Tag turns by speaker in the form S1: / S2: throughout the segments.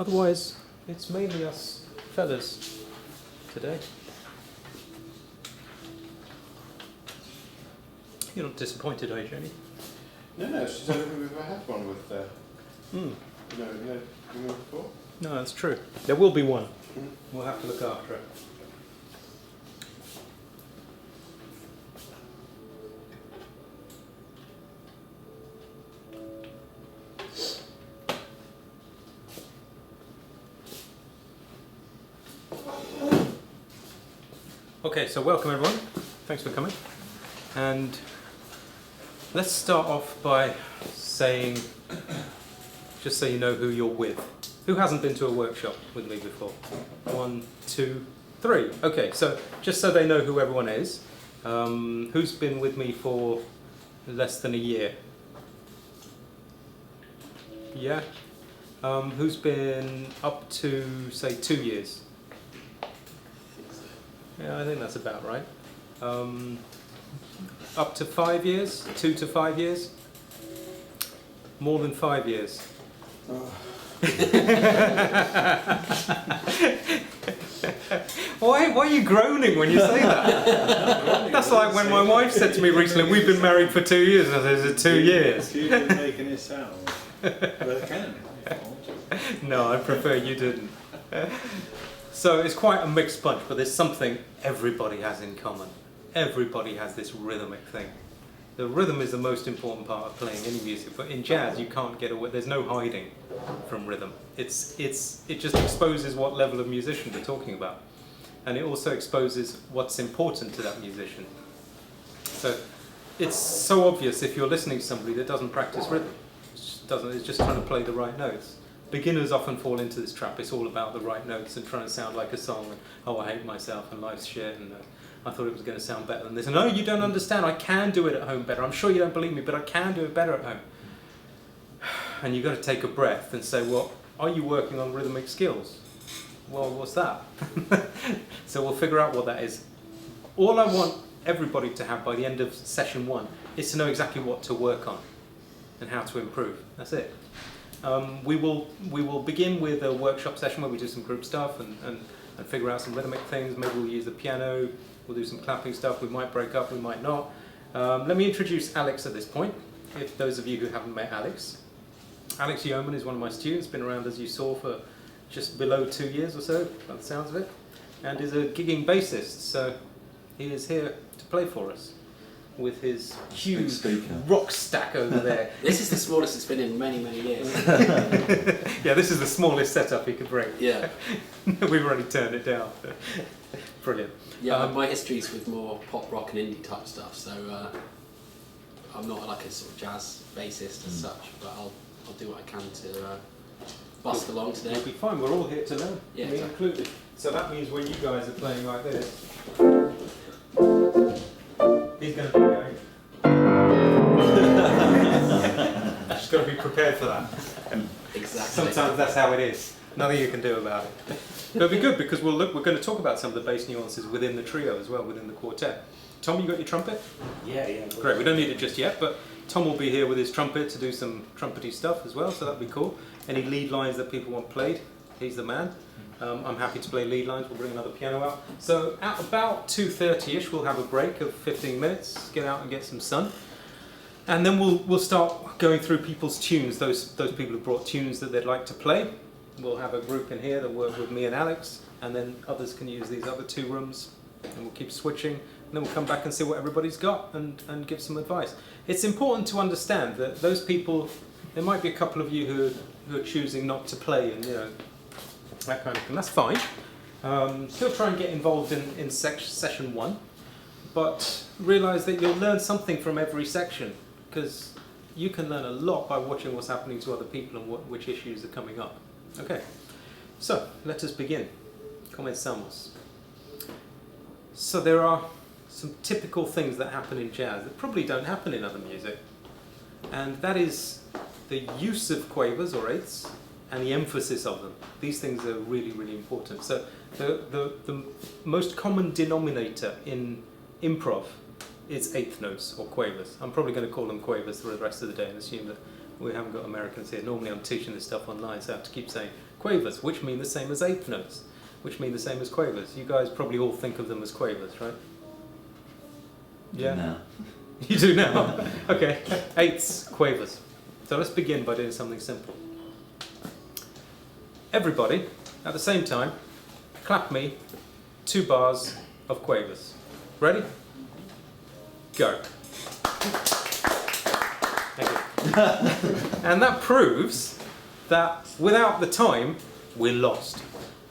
S1: Otherwise, it's mainly us fellas today. You're not disappointed, are you, Jamie?
S2: No, she's never we've ever had one with
S1: Mm.
S2: you know before?
S1: No, that's true. There will be one. We'll have to look after it. Okay, so welcome everyone. Thanks for coming. And let's start off by saying, just so you know who you're with. Who hasn't been to a workshop with me before? 1, 2, 3. Okay, so just so they know who everyone is, who's been with me for less than a year? Yeah? Who's been up to, say, 2 years? Yeah, I think that's about right. Up to 5 years? 2 to 5 years? More than 5 years? Why are you groaning when you say that? That's like when my wife said to me recently, we've been married for 2 years, and I said, is it 2 years?
S3: You didn't making it sound. Well, I can.
S1: No, I prefer you didn't. So it's quite a mixed bunch, but there's something everybody has in common. Everybody has this rhythmic thing. The rhythm is the most important part of playing any music, but in jazz you can't get away. There's no hiding from rhythm. It just exposes what level of musician we're talking about, and it also exposes what's important to that musician. So it's so obvious if you're listening to somebody that doesn't practice rhythm. It's just trying to play the right notes. Beginners often fall into this trap. It's all about the right notes and trying to sound like a song, and oh, I hate myself and life's shit, and I thought it was going to sound better than this. And no, you don't understand. I can do it at home better. I'm sure you don't believe me, but I can do it better at home. And you've got to take a breath and say, well, are you working on rhythmic skills? Well, what's that? So we'll figure out what that is. All I want everybody to have by the end of session 1 is to know exactly what to work on and how to improve. That's it. We will begin with a workshop session where we do some group stuff and figure out some rhythmic things. Maybe we'll use the piano, we'll do some clapping stuff, we might break up, we might not. Let me introduce Alex at this point, if those of you who haven't met Alex. Alex Yeoman is one of my students, been around as you saw for just below 2 years or so, by the sounds of it, and is a gigging bassist, so he is here to play for us with his huge rock stack over there.
S4: This is the smallest it's been in many, many years.
S1: Yeah, this is the smallest setup he could bring.
S4: Yeah.
S1: We've already turned it down. Brilliant.
S4: Yeah, my history's with more pop rock and indie type stuff, so I'm not like a sort of jazz bassist as such, but I'll do what I can to bust along today.
S1: It'll be fine, we're all here to learn,
S4: Yeah,
S1: me
S4: exactly.
S1: included. So that means when you guys are playing like this, he's going to be going. Just got to be prepared for that.
S4: Exactly.
S1: Sometimes that's how it is. Nothing you can do about it. It'll be good because we're going to talk about some of the bass nuances within the trio as well, within the quartet. Tom, you got your trumpet?
S4: Yeah.
S1: Great, we don't need it just yet, but Tom will be here with his trumpet to do some trumpety stuff as well, so that'll be cool. Any lead lines that people want played, he's the man. I'm happy to play lead lines, we'll bring another piano out. So at about 2:30ish we'll have a break of 15 minutes, get out and get some sun. And then we'll start going through people's tunes, those people who brought tunes that they'd like to play. We'll have a group in here that work with me and Alex, and then others can use these other 2 rooms, and we'll keep switching, and then we'll come back and see what everybody's got and give some advice. It's important to understand that those people, there might be a couple of you who are choosing not to play, and that kind of thing. That's fine. Still try and get involved in session 1, but realise that you'll learn something from every section, because you can learn a lot by watching what's happening to other people and which issues are coming up. Okay, so let us begin. Comenzamos. So there are some typical things that happen in jazz that probably don't happen in other music, and that is the use of quavers or eighths and the emphasis of them. These things are really, really important. So the most common denominator in improv is eighth notes or quavers. I'm probably going to call them quavers for the rest of the day and assume that we haven't got Americans here. Normally I'm teaching this stuff online, so I have to keep saying quavers, which mean the same as eighth notes, which mean the same as quavers. You guys probably all think of them as quavers, right? Yeah?
S5: No.
S1: You do now? Okay. Eighths, quavers. So let's begin by doing something simple. Everybody, at the same time, clap me 2 bars of quavers. Ready? Go. Thank you. And that proves that without the time, we're lost.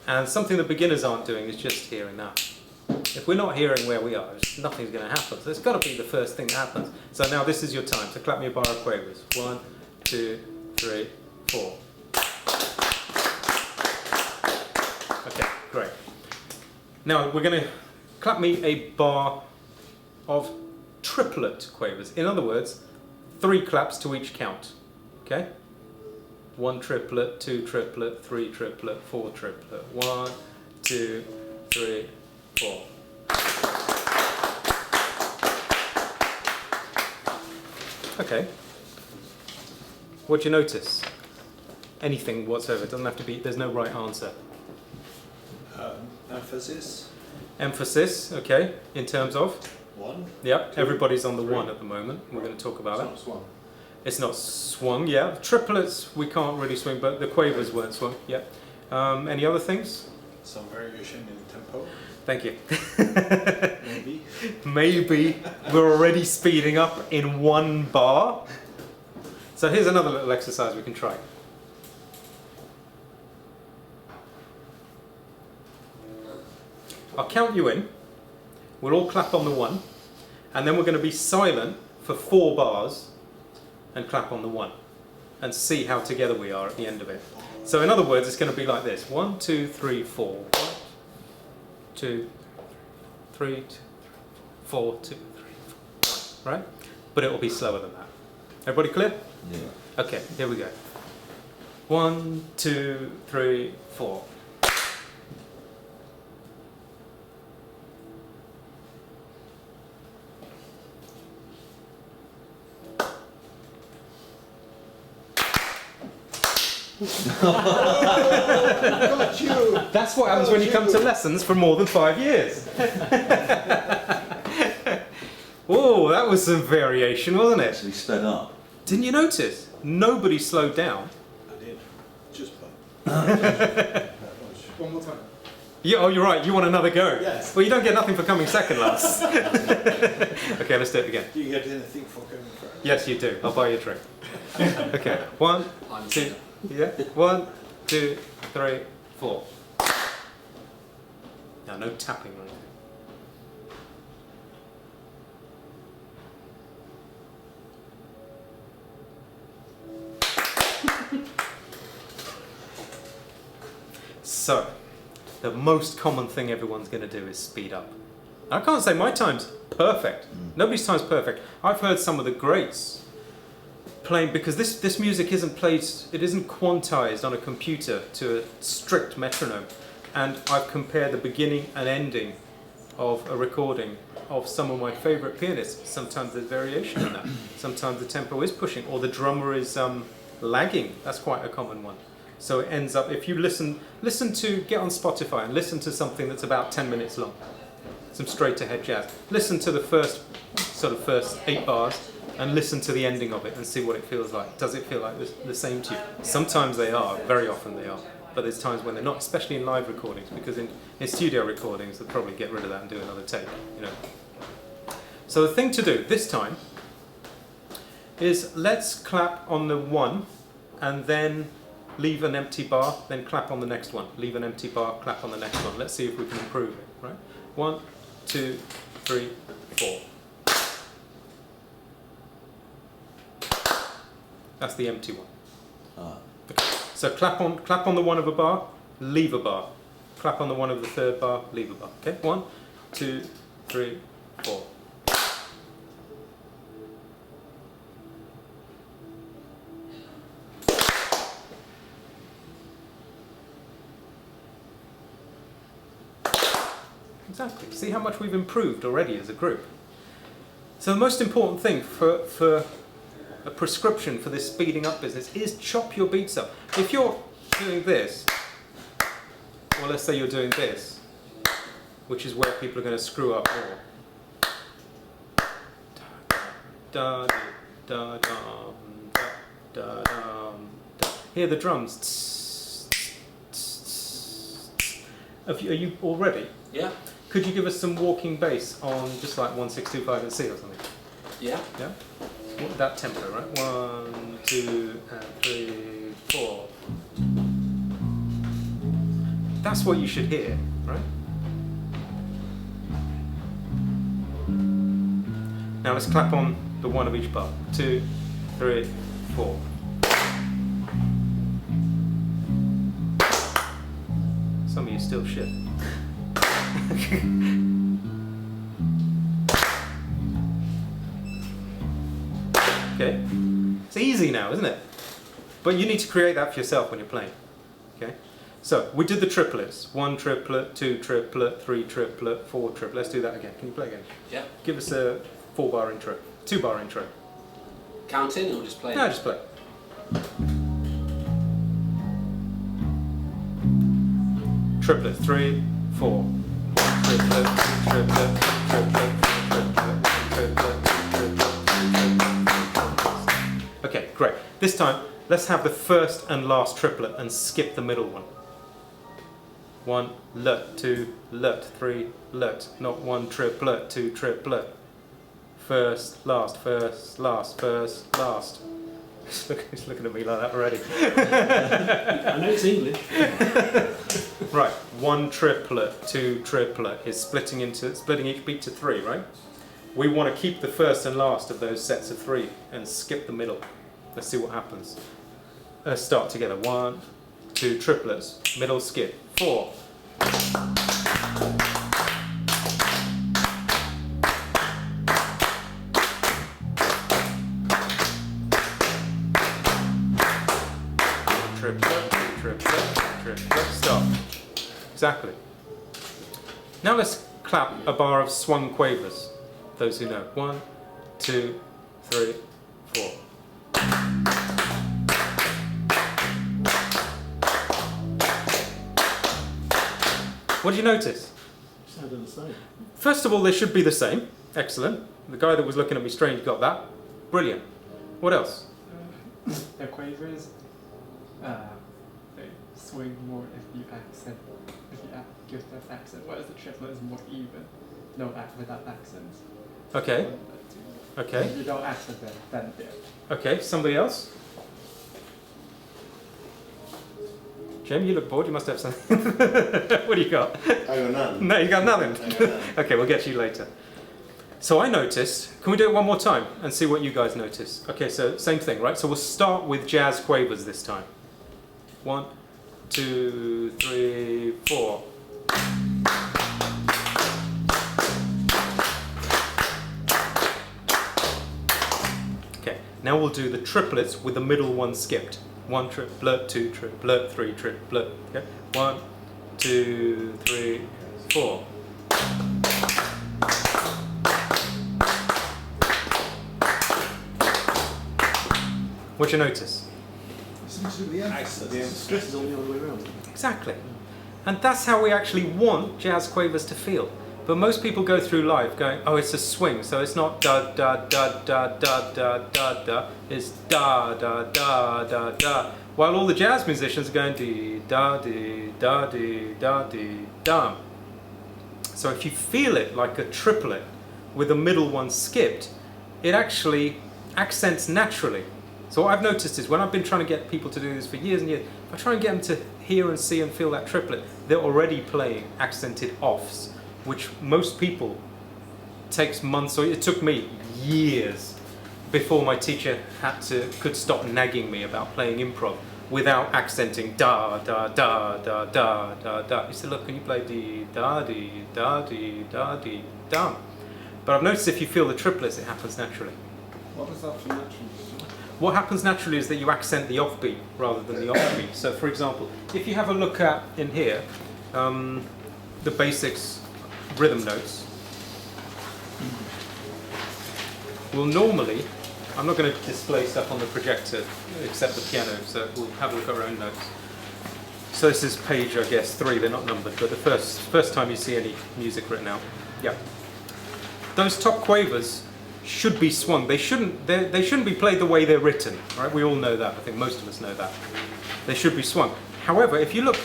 S1: And something that beginners aren't doing is just hearing that. If we're not hearing where we are, nothing's going to happen. So it's got to be the first thing that happens. So now this is your time. So clap me a bar of quavers. 1, 2, 3, 4. Okay, great. Now we're going to clap me a bar of triplet quavers. In other words, 3 claps to each count. Okay? 1 triplet, 2 triplet, 3 triplet, 4 triplet. 1, 2, 3, 4. Okay. What do you notice? Anything whatsoever. It doesn't have to be, there's no right answer.
S3: Emphasis.
S1: Emphasis, okay, in terms of?
S3: 1.
S1: Yep,
S3: 2,
S1: everybody's on the
S3: 3.
S1: 1 at the moment. We're going to talk about
S2: It's
S1: it.
S2: not swung.
S1: It's not swung, yeah. Triplets we can't really swing, but the quavers weren't swung, yeah. Any other things?
S3: Some variation in tempo.
S1: Thank you.
S3: Maybe.
S1: Maybe we're already speeding up in 1 bar. So here's another little exercise we can try. I'll count you in. We'll all clap on the 1, and then we're going to be silent for 4 bars and clap on the 1 and see how together we are at the end of it. So in other words, it's going to be like this. 1, 2, 3, 4. 1, 2, 3, 4, 2, 3, 4, 1. Right? But it will be slower than that. Everybody clear?
S5: Yeah.
S1: Okay, here we go. 1, 2, 3, 4.
S3: Got you!
S1: That's what happens when you come to lessons for more than 5 years. Oh, that was some variation, wasn't it?
S5: Actually sped up.
S1: Didn't you notice? Nobody slowed down.
S3: I did. Just one.
S2: One more time.
S1: Oh, you're right. You want another go?
S3: Yes.
S1: Well, you don't get nothing for coming second last. Okay, let's do it again.
S3: Do you get anything for coming first?
S1: Yes, you do. I'll buy you a drink. Okay. 1,
S4: I'm
S1: 2. Yeah. 1, 2, 3, 4. Now, no tapping or anything. So, the most common thing everyone's going to do is speed up. I can't say my time's perfect. Nobody's time's perfect. I've heard some of the greats playing, because this music isn't played, it isn't quantized on a computer to a strict metronome. And I've compared the beginning and ending of a recording of some of my favourite pianists. Sometimes there's variation in that. Sometimes the tempo is pushing, or the drummer is lagging. That's quite a common one. So it ends up, if you get on Spotify and listen to something that's about 10 minutes long, some straight ahead jazz. Listen to the first 8 bars and listen to the ending of it and see what it feels like. Does it feel like the same to you? Sometimes they are, very often they are, but there's times when they're not, especially in live recordings, because in studio recordings they'll probably get rid of that and do another take, you know. So the thing to do this time is let's clap on the 1 and then leave an empty bar, then clap on the next one. Leave an empty bar, clap on the next one. Let's see if we can improve it, right? 1, 2, 3, 4. That's the empty one.
S5: Ah.
S1: Okay. So clap on the 1 of a bar, leave a bar. Clap on the 1 of the 3rd bar, leave a bar. Okay? 1, 2, 3, 4. Exactly. See how much we've improved already as a group. So the most important thing for a prescription for this speeding up business is chop your beats up. If you're doing this, well, let's say you're doing this, which is where people are going to screw up more. Da, da, da, da, da, da, da. Hear the drums. Are you all ready?
S4: Yeah.
S1: Could you give us some walking bass on just like 1625 and C or something?
S4: Yeah.
S1: Yeah? That tempo, right? 1, 2, and 3, 4. That's what you should hear, right? Now let's clap on the one of each bar. 2, 3, 4. Some of you still shit. Okay, it's easy now, isn't it? But you need to create that for yourself when you're playing. Okay, so we did the triplets: 1 triplet, 2 triplet, 3 triplet, 4 triplet. Let's do that again. Can you play again?
S4: Yeah.
S1: Give us a 4-bar intro, 2-bar intro.
S4: Counting or just playing?
S1: No, just play. Triplet, 3, 4. Triplet, triplet, triplet, triplet, triplet, triplet. Okay, great. This time, let's have the first and last triplet and skip the middle one. 1, lut, 2, lut, 3, lut. Not 1 triplet, 2 triplet. First, last, first, last, first, last. He's looking at me like that already.
S3: I know it's English.
S1: Right, 1 triplet, 2 triplet is splitting each beat to 3, right? We want to keep the first and last of those sets of 3 and skip the middle. Let's see what happens. Let's start together. 1, 2 triplets, middle skip, 4. Triplet, triplet, triplet, stop. Exactly. Now let's clap a bar of swung quavers. Those who know. 1, 2, 3, 4. What did you notice?
S3: Sounded the same.
S1: First of all, they should be the same. Excellent. The guy that was looking at me strange got that. Brilliant. What else?
S5: The quavers, they swing more if you give them accent, whereas the triplet is more even, without accents.
S1: Okay.
S5: 1, 2.
S1: Okay.
S5: If you don't accent them, then yeah.
S1: Okay. Somebody else? Jim, you look bored. You must have something. What do you got?
S2: I got none.
S1: No, you got nothing.
S2: I got none.
S1: Okay, we'll get you later. So I noticed, can we do it one more time and see what you guys notice? Okay, so same thing, right? So we'll start with jazz quavers this time. 1, 2, 3, 4. Okay, now we'll do the triplets with the middle one skipped. 1 triplet, 2 triplet, 3 triplet. Okay, 1, 2, 3, 4. What you notice?
S3: Seems to be the accent. The stress is on the other way around.
S1: Exactly. And that's how we actually want jazz quavers to feel. But most people go through life going, oh, it's a swing, so it's not da da da da da da da da, it's da da da da da. While all the jazz musicians are going dee da dee da dee da dee da. So if you feel it like a triplet with the middle one skipped, it actually accents naturally. So what I've noticed is when I've been trying to get people to do this for years and years, if I try and get them to hear and see and feel that triplet, they're already playing accented offs, which most people takes months, or it took me years before my teacher could stop nagging me about playing improv without accenting da da da da da da da. He said, look, can you play dee da dee da dee da dee da? But I've noticed if you feel the triplets, it happens naturally.
S3: What does that feel naturally?
S1: What happens naturally is that you accent the offbeat rather than the offbeat. So, for example, if you have a look at in here, the basics rhythm notes will normally, I'm not going to display stuff on the projector except the piano, so we'll have a look at our own notes. So this is page, I guess, 3. They're not numbered, but the first time you see any music written out. Yeah. Those top quavers should be swung. They shouldn't be played the way they're written. Right? We all know that. I think most of us know that. They should be swung. However, if you look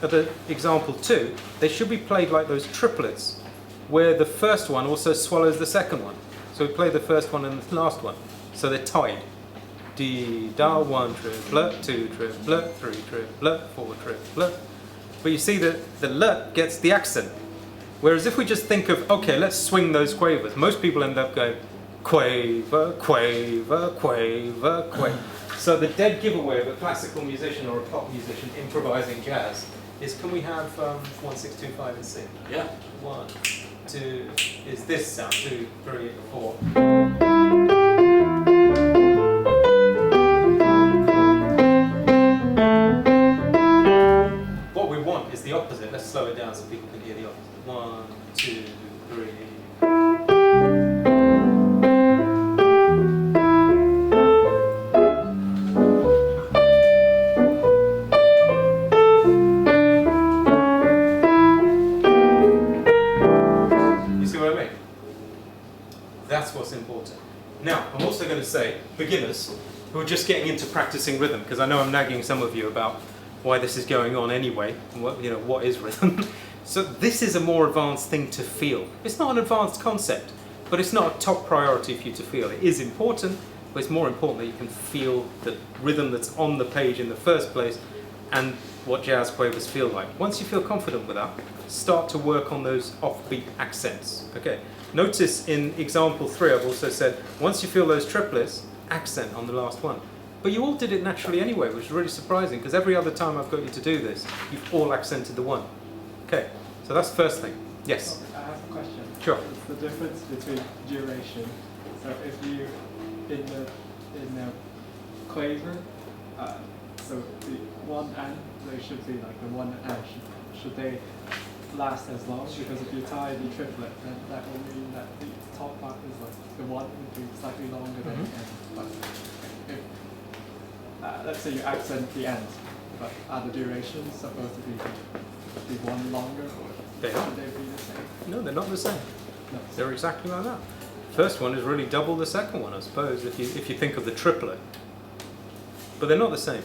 S1: at the example 2, they should be played like those triplets, where the first one also swallows the second one. So we play the first one and the last one. So they're tied. D, da, 1 triplet, 2 triplet, 3 triplet, 4 triplet. But you see that the lut gets the accent. Whereas if we just think of, okay, let's swing those quavers, most people end up going quaver, quaver, quaver, quaver. So the dead giveaway of a classical musician or a pop musician improvising jazz is, can we have 1, 6, 2, 5 and C?
S4: Yeah.
S1: 1, 2, is this sound, 2, 3, 4. What we want is the opposite. Let's slow it down so people can hear the opposite. 1, 2, 3. That's what's important. Now, I'm also going to say, beginners who are just getting into practicing rhythm, because I know I'm nagging some of you about why this is going on anyway, and what is rhythm. So this is a more advanced thing to feel. It's not an advanced concept, but it's not a top priority for you to feel. It is important, but it's more important that you can feel the rhythm that's on the page in the first place and what jazz quavers feel like. Once you feel confident with that, start to work on those offbeat accents. Okay. Notice in example 3, I've also said, once you feel those triplets, accent on the last one. But you all did it naturally anyway, which is really surprising, because every other time I've got you to do this, you've all accented the one. Okay, so that's the first thing. Yes?
S5: I have a question.
S1: Sure.
S5: It's the difference between duration. So if you, in the quaver, so the one and, they should be like the one and, should they last as long? Because if you tie the triplet, then that will mean that the top part is like the one would be slightly longer than the end. But if, let's say you accent the end, but are the durations supposed to be one longer, or
S1: They are.
S5: should they be the same?
S1: No, they're not the same.
S5: No.
S1: They're exactly like that. First one is really double the second one, I suppose, if you think of the triplet. But they're not the same.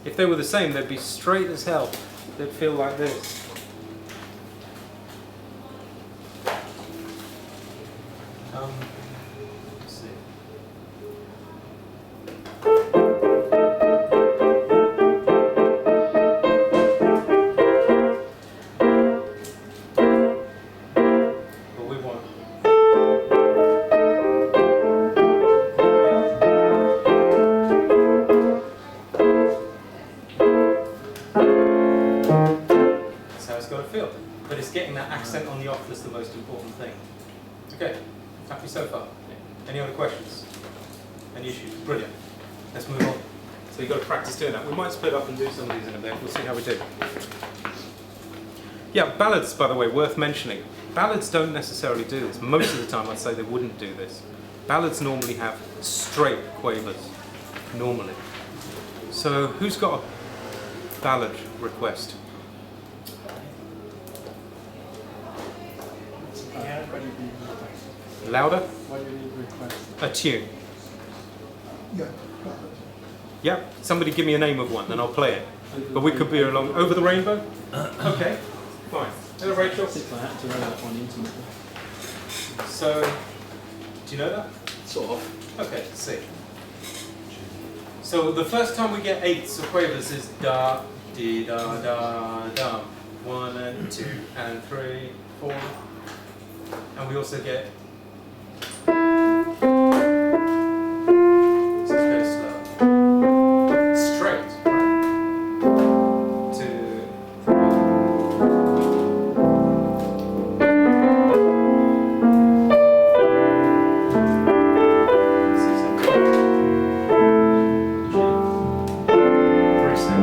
S1: If they were the same, they'd be straight as hell. They'd feel like this. Let's see. But we want. That's how it's got to feel. But it's getting that accent on the off that's the most important thing. Okay, happy so far? Any other questions? Any issues? Brilliant. Let's move on. So you've got to practice doing that. We might split up and do some of these in a bit. We'll see how we do. Yeah, ballads, by the way, worth mentioning. Ballads don't necessarily do this. Most of the time I'd say they wouldn't do this. Ballads normally have straight quavers, normally. So who's got a ballad request?
S5: What do you need request?
S1: Louder?
S5: What do you need request?
S1: A tune.
S3: Yeah.
S1: Yeah, somebody give me a name of one, and I'll play it. But we could be along Over the Rainbow. Okay, fine. Hello, Rachel.
S4: I had to run that one intimately.
S1: So, do you know that?
S4: Sort of.
S1: Okay, let's see. So the first time we get eighths of quavers is da, dee, da, da, da. 1 and 2 and 3, 4. And we also get. This is very slow. Straight, right? 2, 3, 6.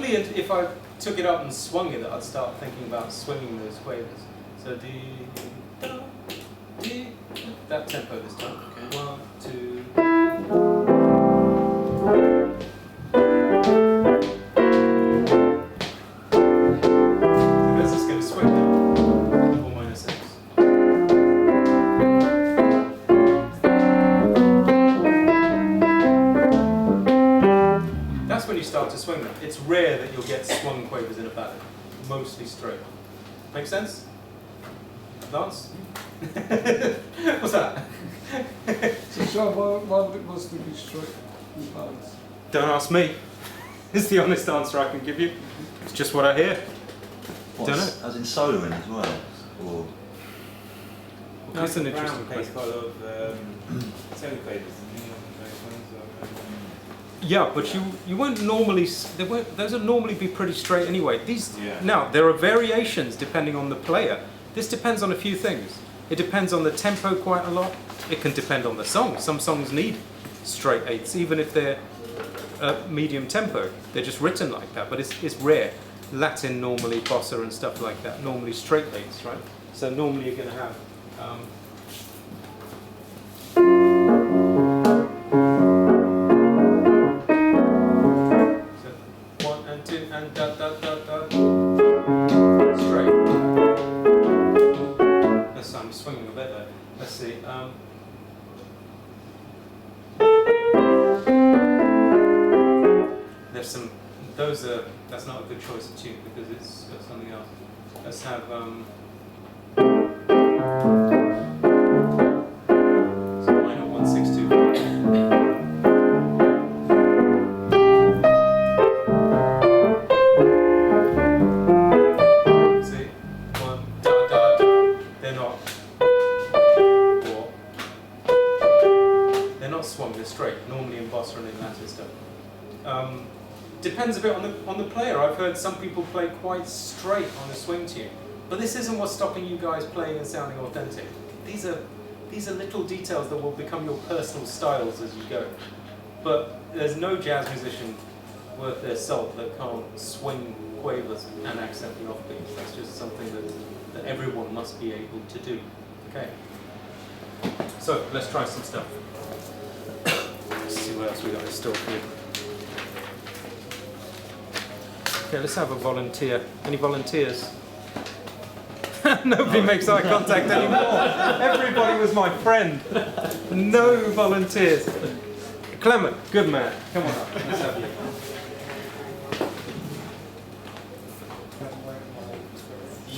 S1: only if I took it up and swung it that I'd start thinking about swinging those quavers. So D, da, D, that tempo this time.
S4: Okay.
S1: 1, 2. Because it's going to swing now. 4 minor 6. That's when you start to swing them. It's rare that you'll get swung quavers in a ballad. Mostly straight. Make sense? Lance? What's that?
S3: So, Sean, why would it mostly be straight in ballads?
S1: Don't ask me. It's the honest answer I can give you. It's just what I hear.
S6: What,
S1: Don't know.
S6: as in soloing as well? Or
S1: That's an
S7: Brown
S1: interesting
S7: plays
S1: question.
S7: quite a lot of solo quavers, and he often plays ones
S1: Yeah, but you won't normally. Those would normally be pretty straight anyway. These
S7: Yeah.
S1: now there are variations depending on the player. This depends on a few things. It depends on the tempo quite a lot. It can depend on the song. Some songs need straight eighths, even if they're medium tempo. They're just written like that, but it's rare. Latin normally, bossa and stuff like that. Normally straight eighths, right? So normally you're going to have. So 1 and 2 and da da da da. Straight. I'm swinging a bit there. Let's see. There's some. Those are. That's not a good choice of tune because it's got something else. Let's have. So minor 1 6 2 5. See, 1 da da. They're not. Or they're not swung. They're straight. Normally in bossa and in Latin stuff. Depends a bit on the player. I've heard some people play quite straight on a swing tune, but this isn't what's stopping you guys playing and sounding authentic. These are little details that will become your personal styles as you go. But there's no jazz musician worth their salt that can't swing quavers and accent the offbeats. That's just something that everyone must be able to do. Okay. So let's try some stuff. Let's see what else we got in store for you. Okay, let's have a volunteer. Any volunteers? Nobody makes eye contact anymore. Everybody was my friend. No volunteers. Clement, good man. Come on up. Let's have you.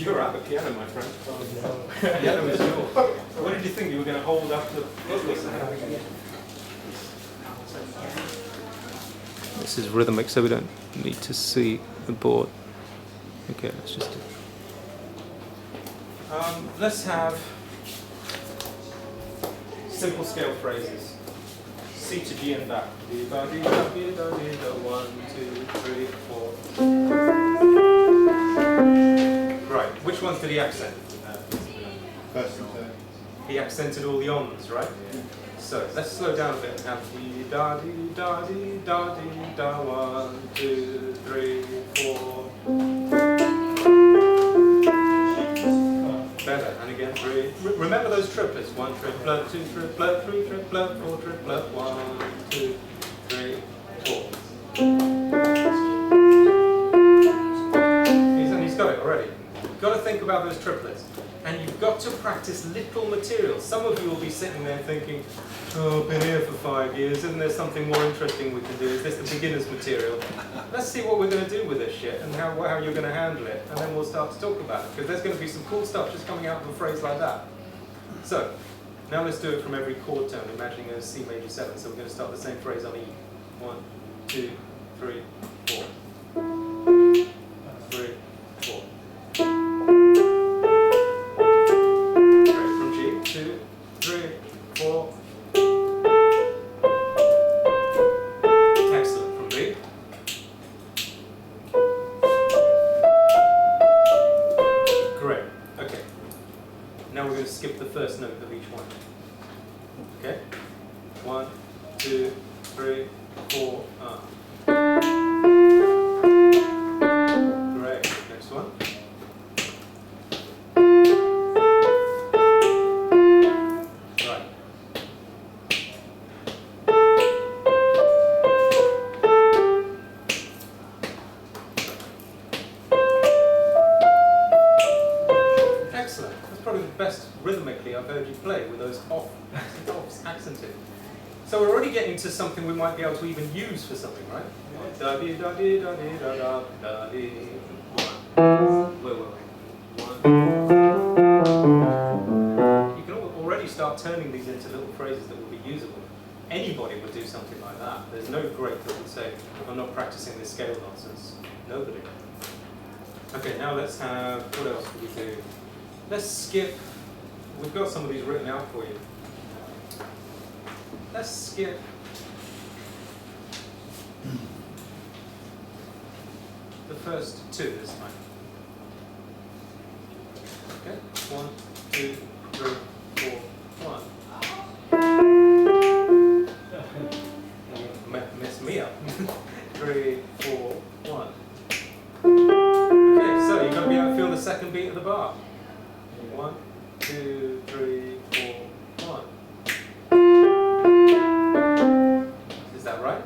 S1: You're at the piano, my friend. The piano is yours. What did you think you were going to hold up the vocals? This is rhythmic, so we don't need to see the board. Okay, let's just do. Let's have simple scale phrases. C to G and back. 1, 2, 3, 4. Right. Which ones did he accent?
S2: First and third.
S1: He accented all the ons, right? So let's slow down a bit and have dee da dee da dee da dee da 1, 2, 3, 4. Better, and again 3. Remember those triplets: 1 triplet, 2 triplet, 3 triplet, 4 triplet, 1, 2, 3, 4. He's got it already. You've got to think about those triplets. And you've got to practice little material. Some of you will be sitting there thinking, oh, I've been here for 5 years, isn't there something more interesting we can do? Is this the beginner's material? Let's see what we're going to do with this shit and how you're going to handle it, and then we'll start to talk about it, because there's going to be some cool stuff just coming out of a phrase like that. So, now let's do it from every chord tone, imagining a C major 7. So we're going to start the same phrase on E. 1, 2, 3, 4. 3, 4. From G, 2, 3, 4. Excellent. From B. Great. Okay. Now we're going to skip the first note of each one. Okay? 1, 2, 3, 4. off, accented. So we're already getting to something we might be able to even use for something, right? Da-dee, da-dee, da-dee, da-da, da-dee. Wait. You can already start turning these into little phrases that will be usable. Anybody would do something like that. There's no great that would say, I'm not practicing this scale nonsense. Nobody. Okay, now let's have, what else can we do? Let's skip, we've got some of these written out for you. Let's skip the first two this time. Okay, 1, 2, 3, 4, 1. Mess me up. 3, 4, 1. Okay, so you've got to be able to feel the second beat of the bar. 1, 2, 3, 4, 1. Is that right?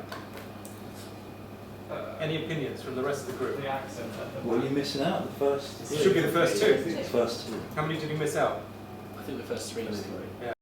S1: Any opinions from the rest of the group?
S5: The accent.
S6: What are you missing out? The first.
S1: It should be the first two.
S6: First two.
S1: How many did you miss out?
S4: I think the first three maybe.
S1: Yeah.